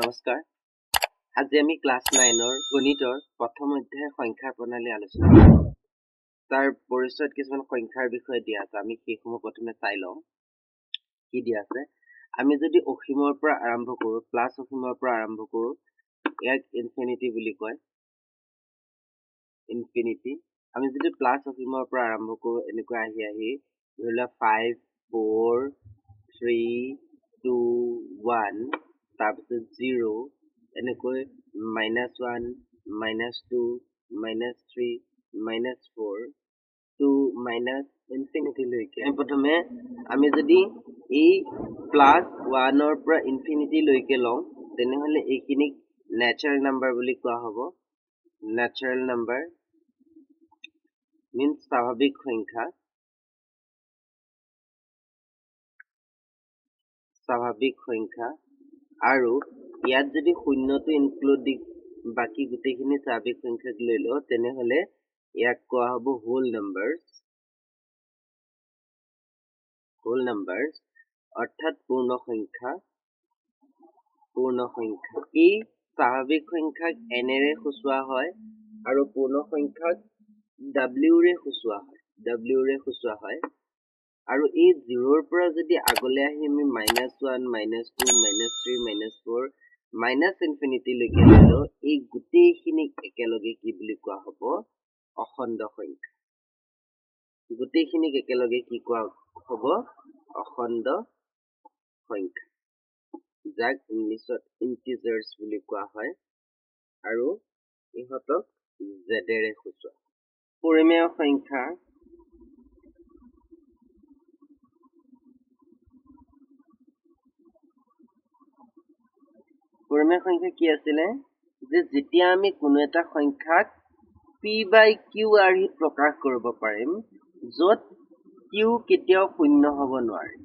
নমস্কাৰ আজি আমি ক্লাস 9 গণিতৰ প্ৰথম অধ্যায় সংখ্যাৰ প্ৰণালী আলোচনা কৰিম তাৰ পৰিচয়ত কিছুমান সংখ্যাৰ বিষয়ে দিয়া আছে আমি সেইসমূহ প্ৰথমে চাই লওঁ কি দিয়া আছে আমি যদি অসীমৰ পৰা আৰম্ভ কৰো প্লাস অসীমৰ পৰা আৰম্ভ কৰো ইয়াক ইনফিনিটি বুলি কয় ইনফিনিটি আমি যদি প্লাস অসীমৰ পৰা আৰম্ভ কৰো এনেকৈ আহি ধৰিলা 5 4 3 2 1 তাৰপিছত 0 এনেকৈ -1 -2 -3 -4 to -infinity লৈকে প্ৰথমে আমি যদি এই +1 ৰ পৰা ইনফিনিটি লৈকে লওঁ তেনেহলে এইখিনিক ন্যাচাৰাল নাম্বাৰ বুলি কোৱা হ'ব ন্যাচাৰাল নাম্বাৰ means স্বাভাৱিক সংখ্যা আৰু ইয়াত যদি শূন্যটো ইনক্লুড বাকি গোটেইখিনি স্বাভাৱিক সংখ্যাক লৈ লও তেনেহলে ইয়াক কোৱা হ'ব হোল নাম্বাৰছ অৰ্থাৎ পূৰ্ণ সংখ্যা এই স্বাভাৱিক সংখ্যাক n ৰে সূচোৱা হয় আৰু পূৰ্ণ সংখ্যাক w ৰে সূচোৱা হয় আৰু এই 0 ৰ পৰা যদি আগলৈ আহি আমি -1 -2 -3 -4 -infinity লৈকে লৈ লওঁ এই গোটেইখিনিক একেলগে কি বুলি কোৱা হ'ব অখণ্ড সংখ্যা যাক ইংলিছত ইন্টিজাৰ্স বুলি কোৱা হয় আৰু ইহঁতক z ৰে সূচোৱা পৰিমেয় সংখ্যা কি আছিলে যে যেতিয়া আমি কোনো এটা সংখ্যাক p/q আৰ্হিত প্ৰকাশ কৰিব পাৰিম য'ত q কেতিয়াও শূন্য হ'ব নোৱাৰে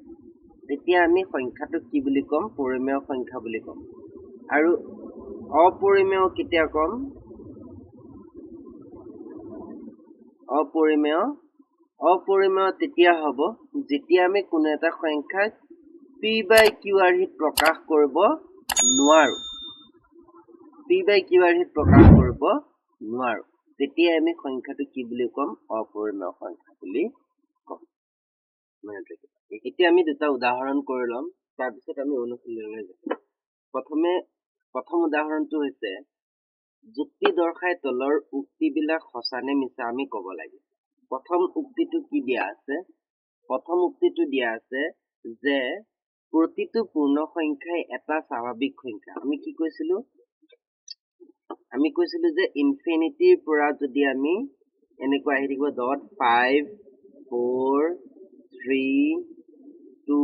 তেতিয়া আমি সংখ্যাটোক কি বুলি ক'ম পৰিমেয় সংখ্যা বুলি ক'ম আৰু অপৰিমেয় কেতিয়া ক'ম অপৰিমেয় তেতিয়া হ'ব যেতিয়া আমি কোনো এটা সংখ্যাক p/q আৰ্হিত প্ৰকাশ কৰিব নোৱাৰো তেতিয়া আমি সংখ্যাটো কি বুলি ক'ম অপৰিমেয় সংখ্যা বুলি ক'ম এতিয়া আমি দুটা উদাহৰণ কৰি ল'ম তাৰ পিছত আমি অনুশীলনলৈ যাম প্ৰথম উদাহৰণটো হৈছে যুক্তি দৰ্শাই তলৰ উক্তিবিলাক সঁচা নে মিছা আমি ক'ব লাগে প্ৰথম উক্তিটো কি দিয়া আছে যে প্ৰতিটো পূৰ্ণ সংখ্যাই এটা স্বাভাৱিক সংখ্যা আমি কৈছিলো যে ইনফিনিটিৰ পৰা যদি আমি এনেকৈ আহি থাকিব 5 4 3 2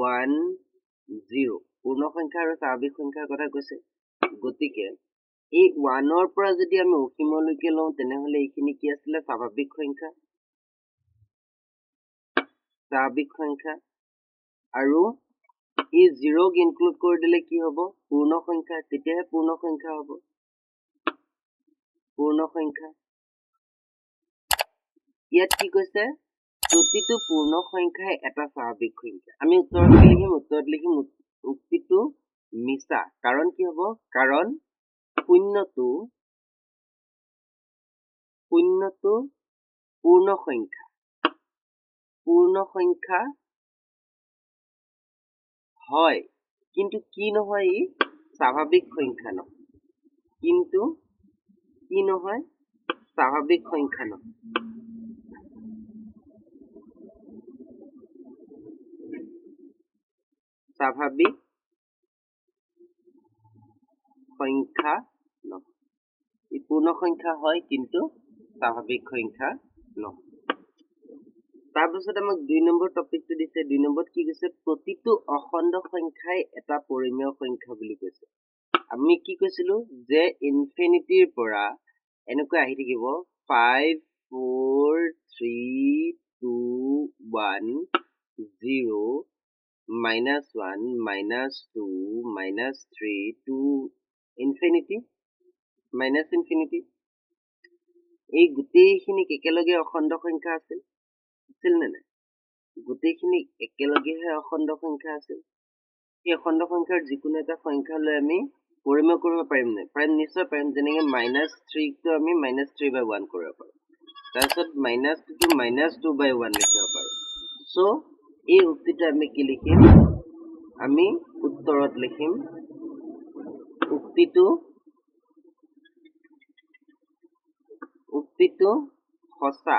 1 0 পূৰ্ণ সংখ্যা আৰু স্বাভাৱিক সংখ্যাৰ কথা কৈছে গতিকে এই 1 ৰ পৰা যদি আমি অসীমলৈকে লওঁ তেনেহলে এইখিনি কি আছিলে স্বাভাৱিক সংখ্যা আৰু এই 0 ক ইনক্লুড কৰি দিলে কি হ'ব পূৰ্ণ সংখ্যা তেতিয়াহে পূৰ্ণ সংখ্যা হ'ব ইয়াত কি কৈছে প্ৰতিটো পূৰ্ণ সংখ্যাই এটা স্বাভাৱিক সংখ্যা আমি উত্তৰত লিখিম উক্তিটো মিছা কাৰণ কি হ'ব কাৰণ শূন্যটো পূৰ্ণ সংখ্যা হয় কিন্তু কি নহয় ই স্বাভাৱিক সংখ্যা নহয় স্বাভাৱিক সংখ্যা নহয় ই পূৰ্ণ সংখ্যা হয় কিন্তু স্বাভাৱিক সংখ্যা নহয় তাৰপিছত আমাক 2 নম্বৰ টপিকটো দিছে 2 নম্বৰত কি কৈছে প্ৰতিটো অখণ্ড সংখ্যাই এটা পৰিমেয় সংখ্যা বুলি কৈছে আমি কি কৈছিলো যে ইনফিনিটিৰ পৰা এনেকৈ আহি থাকিব 5 4 3 2 1 0 -1 -2 -3 to infinity এই গোটেইখিনি একেলগে অখণ্ড সংখ্যা আছিল নে নাই গোটেইখিনি একেলগেহে অখণ্ড সংখ্যা আছিল এই অখণ্ড সংখ্যাৰ যিকোনো এটা সংখ্যা লৈ আমি পৰিমেয় কৰিব পাৰিম নে? পাৰিম, নিশ্চয় পাৰিম। যেনেকৈ -3 টো আমি -3/1 কৰিব পাৰোঁ। তাৰপিছত -2 টো -2/1 লিখিব পাৰোঁ। সো এই উক্তিটো আমি কি লিখিম? আমি উত্তৰত লিখিম উক্তিটো সঁচা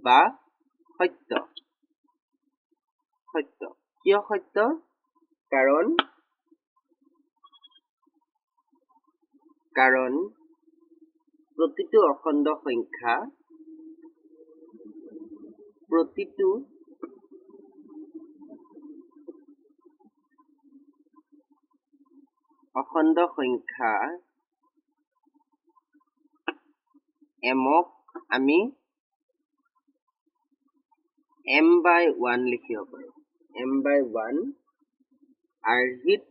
বা সত্য। সত্য কিয় সত্য? কাৰণ প্ৰতিটো অখণ্ড সংখ্যা mক আমি m/1 লিখিব পাৰোঁ। m/1 আৰ্হিত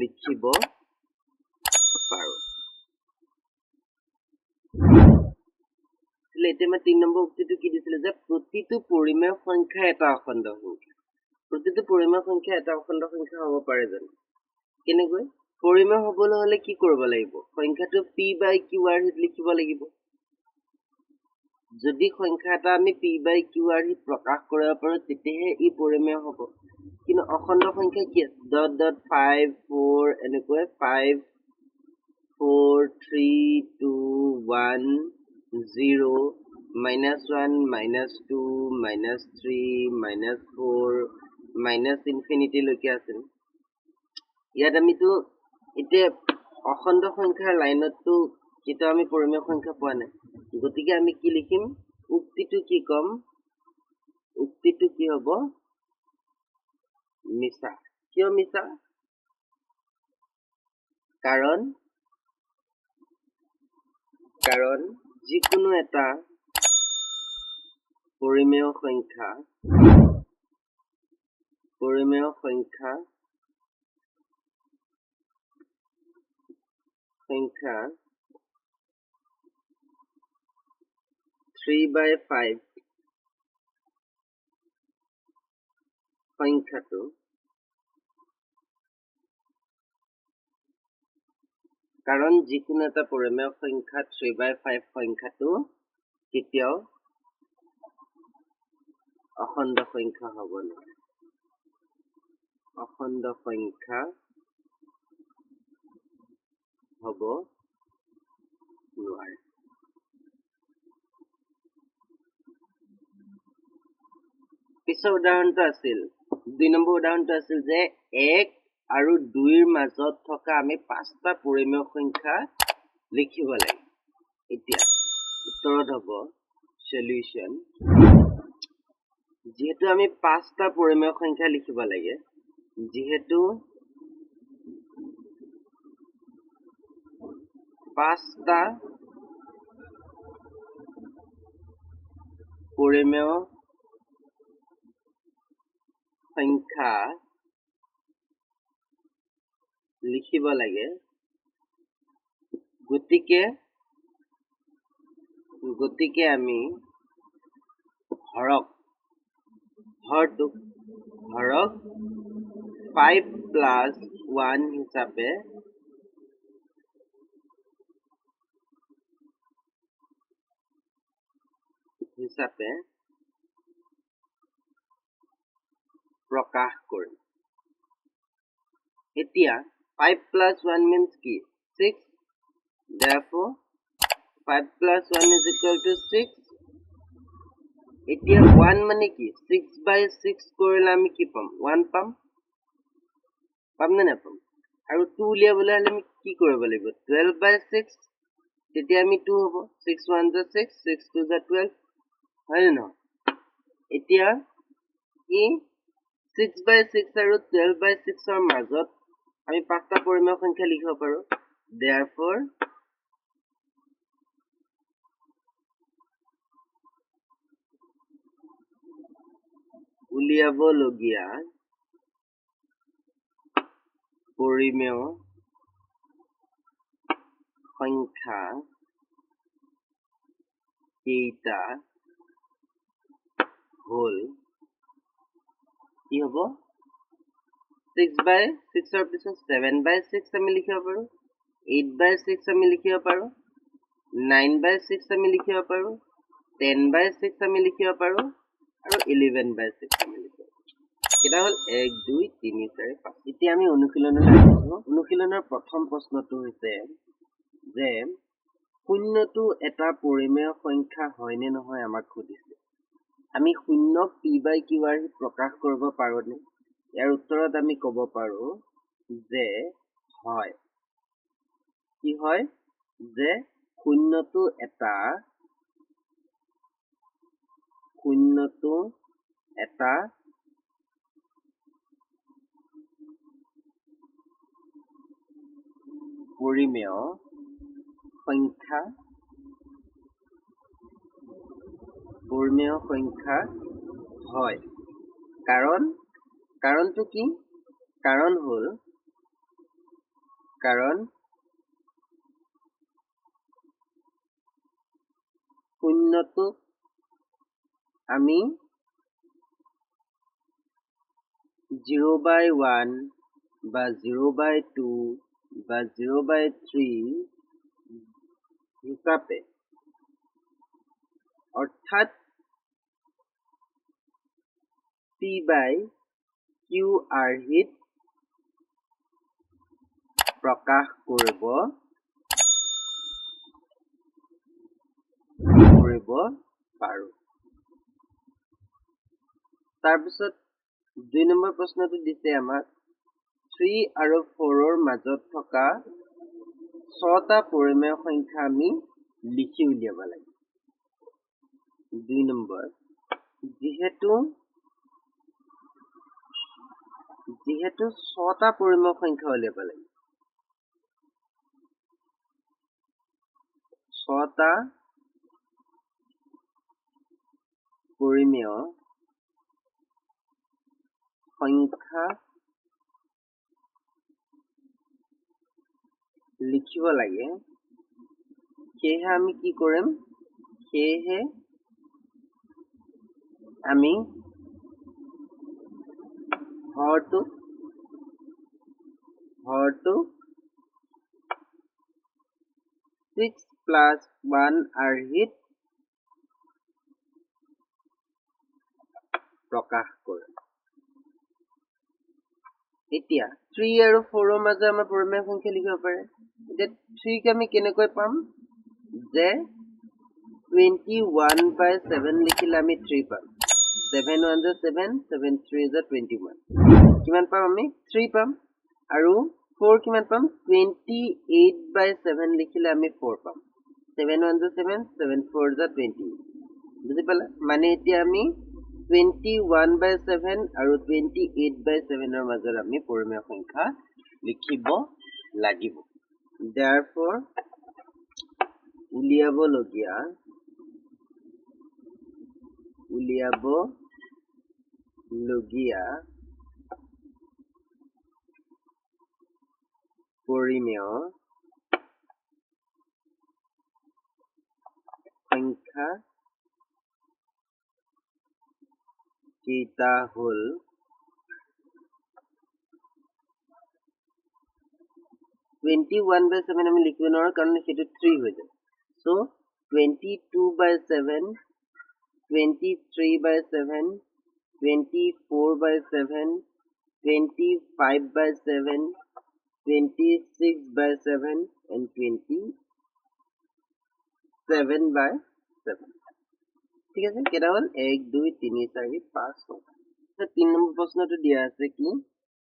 লিখিব পাৰোঁ। এতিয়া মই 3 নম্বৰ উক্তিটো কি দিছিলে যে প্ৰতিটো পৰিমেয় সংখ্যা এটা অখণ্ড সংখ্যা। প্ৰতিটো পৰিমেয় সংখ্যা এটা অখণ্ড সংখ্যা হ'ব পাৰে জানো? কেনেকৈ? পৰিমেয় হ'বলৈ হ'লে কি কৰিব লাগিব? সংখ্যাটো p/q আৰ্হিত লিখিব লাগিব। যদি সংখ্যা এটা আমি p/q আৰ্হিত প্ৰকাশ কৰিব পাৰোঁ তেতিয়াহে ই পৰিমেয় হ'ব। কিন্তু অখণ্ড সংখ্যা কি আছে? ... 5 4 এনেকৈ 5 4 3 2 1 0 -1 -2 -3 -4 ∞ লৈকে আছে। ইয়াত আমিতো এতিয়া অখণ্ড সংখ্যাৰ লাইনতটো কেতিয়াও আমি পৰিমেয় সংখ্যা পোৱা নাই। গতিকে আমি কি লিখিম? উক্তিটো কি কম? উক্তিটো কি হ'ব? মিছা। কিয় মিছা? কাৰণ যিকোনো এটা পৰিমেয় সংখ্যা 3/5 সংখ্যাটো কাৰণ যিকোনো এটা পৰিমেয় সংখ্যা 3/5 সংখ্যাটো কেতিয়াও অখণ্ড সংখ্যা হ'ব নোৱাৰে। অখণ্ড সংখ্যা হ'ব নোৱাৰে। পিছৰ উদাহৰণটো আছিল 2 নম্বৰ উদাহৰণটো আছিল যে 1 আৰু 2ৰ মাজত থকা আমি 5টা পৰিমেয় সংখ্যা লিখিব লাগে। এতিয়া উত্তৰত হ'ব সলিউশন। যিহেতু আমি 5টা পৰিমেয় সংখ্যা লিখিব লাগে, যিহেতু 5টা পৰিমেয় সংখ্যা লিখিব লাগে, গতিকে আমি হৰক 5+1 হিচাপে প্ৰকাশ কৰিম। এতিয়া 5+1 means কি? 6. Therefore 5+1 is equal to 6. এতিয়া 1 মানে কি? 6/6 কৰিলে আমি কি পাম? 1 পাম। পাম নে নাপাম? আৰু 2 উলিয়াবলৈ হ'লে আমি কি কৰিব লাগিব? 12/6 তেতিয়া আমি 2 হ'ব। 6 1 is 6, 6 2 is 12, হয় নে নহয়? এতিয়া ই 6/6 আৰু 12/6ৰ মাজত আমি 5টা পৰিমেয় সংখ্যা লিখিব পাৰোঁ। Therefore উলিয়াবলগীয়া পৰিমেয় সংখ্যা কেইটা হল কি হব 6/6 ৰ পিছত 7/6 আমি লিখিব পাৰো 8/6 আমি লিখিব পাৰো 9/6 আমি লিখিব পাৰো 10/6 আমি লিখিব পাৰো আৰু 11/6 আমি লিখিব পাৰো কেটা হল 1 2 3 4 5 এতিয়া আমি অনুশীলনলৈ আহিছো অনুশীলনৰ প্ৰথম প্ৰশ্নটো হৈছে যে শূন্যটো এটা পৰিমেয় সংখ্যা হয় নে নহয় আমাক সুধিছে আমি শূন্যক p/q প্ৰকাশ কৰিব পাৰো নে ইয়াৰ উত্তৰত আমি ক'ব পাৰো যে হয় কি হয় যে শূন্যটো এটা পৰিমেয় সংখ্যা হয় কাৰণটো কি কাৰণ শূন্যটোক আমি 0/1 বা 0/2 বা 0/3 হিচাপে অৰ্থাৎ p/qr প্ৰকাশ কৰিব পাৰো তাৰপিছত 2 নম্বৰ প্ৰশ্নটো দিছে আমাক 3 আৰু 4 ৰ মাজত থকা 6টা পৰিমেয় সংখ্যা আমি লিখি উলিয়াব লাগে 2 নম্বৰ যিহেতু 6টা পৰিমেয় সংখ্যা উলিয়াব লাগে 6টা পৰিমেয় সংখ্যা লিখিব লাগে সেয়েহে আমি কি কৰিম সেয়েহে আমি হৰটো 6 + 1 আৰ্হিত প্ৰকাশ কৰিম এতিয়া 3 আৰু 4 ৰ মাজত আমাৰ পৰিমেয় সংখ্যা লিখিব পাৰে এতিয়া 3 ক আমি কেনেকৈ পাম যে 21/7 লিখিলে আমি 3 পাম 7 1 = 7 7 3 = 21 কিমান পাম আমি 3 পাম আৰু 4 কিমান পাম 28/7 লিখিলে আমি 4 পাম 7 1 = 7 7 4 = 20 বুজি পালা মানে এতিয়া আমি 21/7 আৰু 28/7 ৰ মাজত আমি পৰিমেয় সংখ্যা লিখিব লাগিব therefore উলিয়াবলগীয়া পৰিমেয় সংখ্যা কেইটা হল 21/7 আমি লিখিব নোৱাৰো কাৰণ সেইটো 3 হৈ যায় so 22/7 23/7 24/7 25/7 26/7 and 27/7 ঠিক আছে কেটা হল 1 2 3 4 5 6 3 নম্বৰ প্ৰশ্নটো দিয়া আছে কি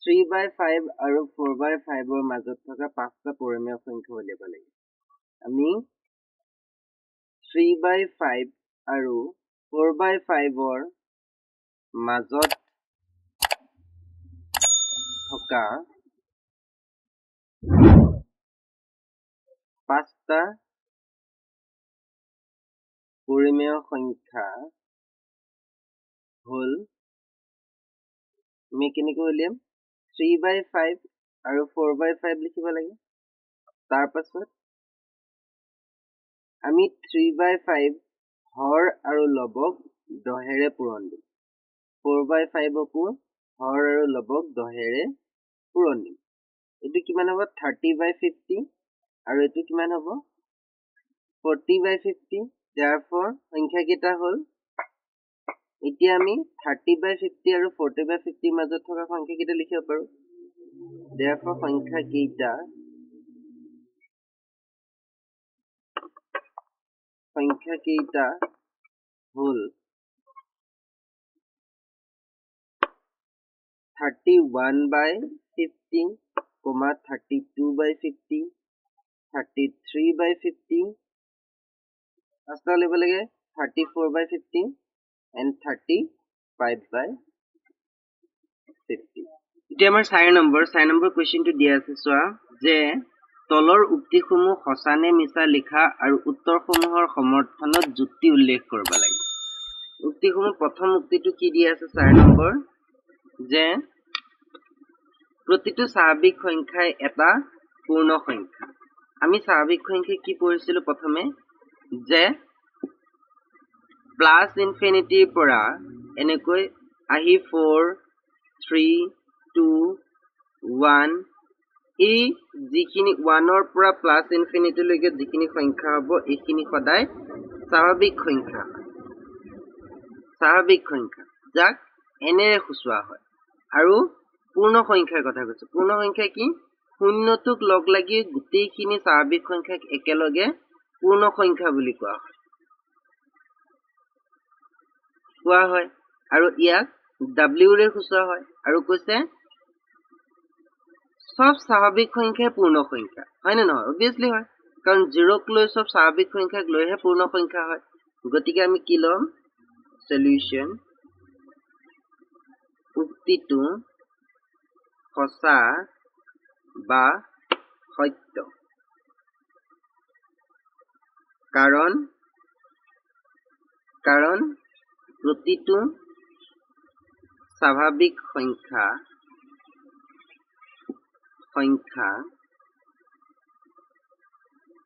3/5 আৰু 4/5 ৰ মাজত থকা 5টা পৰিমেয় সংখ্যা উলিয়াব লাগে আমি 3/5 আৰু 4/5 ৰ মাজত থকা 5টা পৰিমেয় সংখ্যা হল আমি কেনেকৈ উলিয়াম 3/5 আৰু 4/5 লিখিব লাগে তাৰ পাছত আমি 3/5 হৰ আৰু লবক 10ৰে পূৰণ দিম 4/5 কো হৰ আৰু লবক 10 ৰে পুৰণি এটো কিমান হ'ব 30/50 আৰু এটো কিমান হ'ব 40/50 therefore সংখ্যা কেইটা হ'ল এতিয়া আমি 30/50 আৰু 40/50 মাজত থকা সংখ্যা কেইটা লিখিব পাৰো therefore সংখ্যা কেইটা হ'ল 31/50 32/50 33/50 asta level lage 34/50 and 35/50 এতিয়া আমাৰ 4 নম্বৰ কোৱেশ্চনটো দিয়া আছে সোৱা যে তলৰ উক্তিসমূহ সঁচানে মিছা লিখা আৰু উত্তৰসমূহৰ সমৰ্থনত যুক্তি উল্লেখ কৰিব লাগে উক্তিসমূহ প্ৰথম উক্তিটো কি দিয়া আছে 4 নম্বৰ যে প্ৰতিটো স্বাভাৱিক সংখ্যাই এটা পূৰ্ণ সংখ্যা আমি স্বাভাৱিক সংখ্যা কি পঢ়িছিলো প্ৰথমে যে প্লাস ইনফিনিটিৰ পৰা এনেকৈ আহি 4 3 2 1 এই যিখিনি 1 ৰ পৰা প্লাস ইনফিনিটি লৈকে যিখিনি সংখ্যা হ'ব এইখিনি সদায় স্বাভাৱিক সংখ্যা যাক এনেৰে খুচুৱা হয় আৰু পূৰ্ণ সংখ্যাৰ কথা কৈছে পূৰ্ণ সংখ্যা কি শূন্যটোক লগ লাগি গোটেইখিনি স্বাভাৱিক সংখ্যাক একেলগে পূৰ্ণ সংখ্যা বুলি কোৱা হয় আৰু ইয়াক w ৰে খুচুৱা হয় আৰু কৈছে সব স্বাভাৱিক সংখ্যা পূৰ্ণ সংখ্যা হয় না নহয় obviously হয় কাৰণ 0 ক লৈ সব স্বাভাৱিক সংখ্যাক লৈহে পূৰ্ণ সংখ্যা হয় গতিকে আমি কি লম সলিউশন উক্তিটো সঁচা বা সত্য কাৰণ প্ৰতিটো স্বাভাৱিক সংখ্যা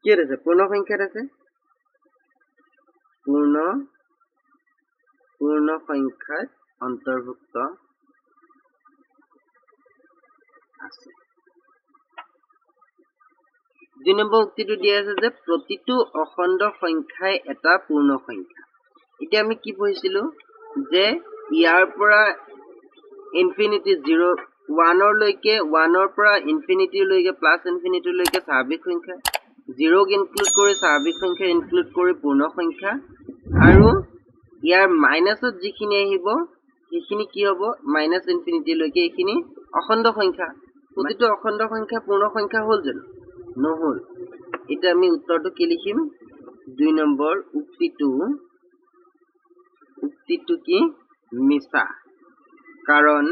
কি আছে পূৰ্ণ সংখ্যাত আছে পূৰ্ণ সংখ্যাত অন্তৰ্ভুক্ত আছে 2 নম্বৰ উক্তিটো দিয়া আছে যে প্ৰতিটো অখণ্ড সংখ্যাই এটা পূৰ্ণ সংখ্যা এতিয়া আমি কি পঢ়িছিলো যে ইয়াৰ পৰা ইনফিনিটি 0 1 লৈকে 1 ৰ পৰা ইনফিনিটি লৈকে প্লাস ইনফিনিটি লৈকে স্বাভাৱিক সংখ্যা 0 ক ইনক্লুড কৰি স্বাভাৱিক সংখ্যা ইনক্লুড কৰি পূৰ্ণ সংখ্যা আৰু ইয়াৰ মাইনাসত যিখিনি আহিব সেইখিনি কি হ'ব মাইনাস ইনফিনিটি লৈকে এইখিনি অখণ্ড সংখ্যা প্ৰতিটো অখণ্ড সংখ্যা পূৰ্ণ সংখ্যা হ'ল জানো নহল এটা আমি উত্তৰটো কি লিখিম 2 নম্বৰ উক্তিটো কি মিছা কাৰণ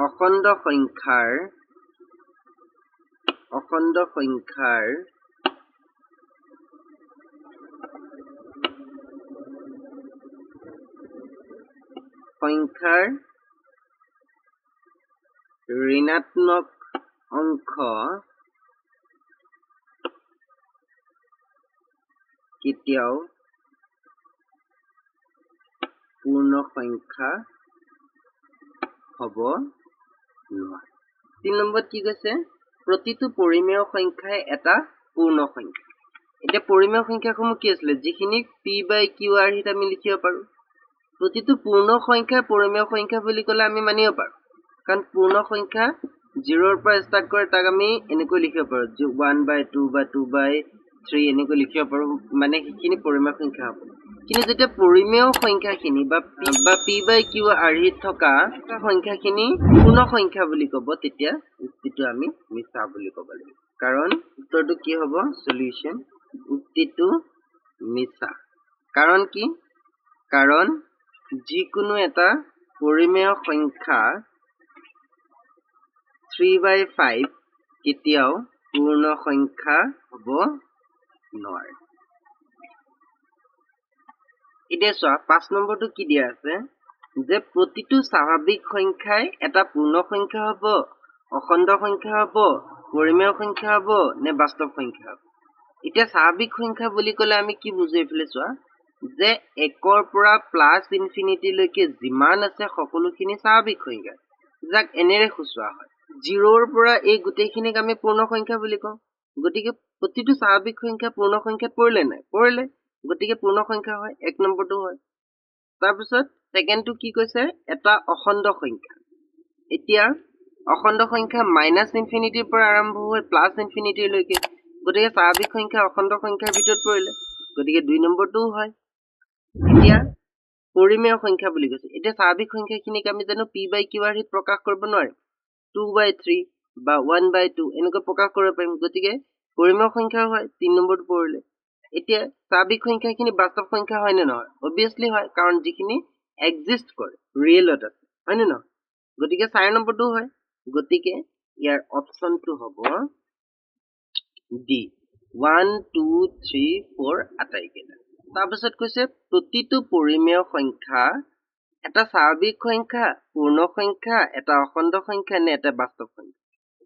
অখণ্ড সংখ্যাৰ ঋণাত্মক অংশ কেতিয়াও পূৰ্ণ সংখ্যা হ'ব নোৱাৰে 3 নম্বৰ কি কৈছে প্ৰতিটো পৰিমেয় সংখ্যাই এটা পূৰ্ণ সংখ্যা এটা পৰিমেয় সংখ্যাসমূহ কি আছিল যিখিনি p/q আৰ্হিত আমি লিখিব পাৰো প্ৰতিটো পূৰ্ণ সংখ্যা পৰিমেয় সংখ্যা বুলি ক'লে আমি মানিব পাৰো কাৰণ পূৰ্ণ সংখ্যা 0 ৰ পৰা ষ্টাৰ্ট কৰে তাক আমি এনেকৈ লিখিব পাৰো 1/2 বা 2/3 এনেকৈ লিখিব পাৰো মানে সেইখিনি পৰিমেয় সংখ্যা হ'ব কিন্তু যেতিয়া পৰিমেয় সংখ্যাখিনি বা p/q আৰ্হিত থকা সংখ্যাখিনি পূৰ্ণ সংখ্যা বুলি ক'ব তেতিয়া উক্তিটো আমি মিছা বুলি ক'ব লাগিব কাৰণ উত্তৰটো কি হ'ব সলিউশন উক্তিটো মিছা কাৰণ কি কাৰণ যিকোনো এটা পৰিমেয় সংখ্যা 3/5 কেতিয়াও পূৰ্ণ সংখ্যা হ'ব নোৱাৰে এতিয়া চোৱা 5 নম্বৰটো কি দিয়া আছে যে প্ৰতিটো স্বাভাৱিক সংখ্যাই এটা পূৰ্ণ সংখ্যা হ'ব অখণ্ড সংখ্যা হ'ব পৰিমেয় সংখ্যা হ'ব নে বাস্তৱ সংখ্যা হ'ব এতিয়া স্বাভাৱিক সংখ্যা বুলি ক'লে আমি কি বুজো এইফালে চোৱা যে 1 পৰা প্লাস ইনফিনিটি লৈকে যিমান আছে সকলোখিনি স্বাভাৱিক সংখ্যা যাক এনেৰে খুচুৱা হয় 0 পৰা এই গোটেইখিনিক আমি পূৰ্ণ সংখ্যা বুলি কওঁ গতিকে প্ৰতিটো স্বাভাৱিক সংখ্যা পূৰ্ণ সংখ্যাত পৰিলে নাই পৰিলে গতিকে পূৰ্ণ সংখ্যা হয় 1 নম্বৰটো হয় তাৰ পিছত সেকেন্ডটো কি কৈছে এটা অখণ্ড সংখ্যা এতিয়া অখণ্ড সংখ্যা মাইনাস ইনফিনিটিৰ পৰা আৰম্ভ হৈ প্লাস ইনফিনিটিৰ লৈকে গতিকে স্বাভাৱিক সংখ্যা অখণ্ড সংখ্যাৰ ভিতৰত পৰিলে গতিকে 2 নম্বৰটো হয় এতিয়া পৰিমেয় সংখ্যা বুলি কৈছে এতিয়া স্বাভাৱিক সংখ্যাখিনিক আমি জানো p/q ৰ প্ৰকাশ কৰিব নোৱাৰিম 2/3 বা 1/2 এনেকৈ প্ৰকাশ কৰিব পাৰিম গতিকে পৰিমেয় সংখ্যা হয় 3 নম্বৰটো পৰিলে এতিয়া স্বাভাৱিক সংখ্যাখিনি বাস্তৱ সংখ্যা হয় নে নহয় অবিয়াসলি হয় কাৰণ যিখিনি এক্সিষ্ট কৰে ৰিয়েলত আছে হয় নে নহয় গতিকে 4 নম্বৰটো হয় গতিকে ইয়াৰ অপচনটো হ'ব ডি 1 2 3 4 আটাইকেইটা তাৰপিছত কৈছে প্ৰতিটো পৰিমেয় সংখ্যা এটা স্বাভাৱিক সংখ্যা পূৰ্ণ সংখ্যা এটা অখণ্ড সংখ্যা নে এটা বাস্তৱ সংখ্যা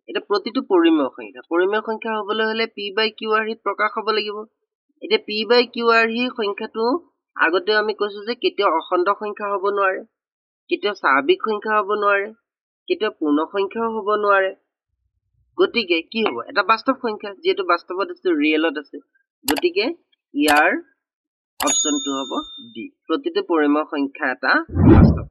এটা প্ৰতিটো পৰিমেয় সংখ্যা হ'বলৈ হলে p/q ৰ প্ৰকাশ হ'ব লাগিব এতিয়া p/q ৰ সংখ্যাটো আগতে আমি কৈছো যে কেতিয়াও অখণ্ড সংখ্যা হ'ব নোৱাৰে কেতিয়াও স্বাভাৱিক সংখ্যা হ'ব নোৱাৰে কেতিয়াও পূৰ্ণ সংখ্যাও হ'ব নোৱাৰে গতিকে কি হ'ব এটা বাস্তৱ সংখ্যা যেটো বাস্তৱত আছে ৰিয়েলত আছে গতিকে ইয়াৰ অপচনটো হ'ব ডি প্ৰতিটো পৰিমেয় সংখ্যা এটা বাস্তৱ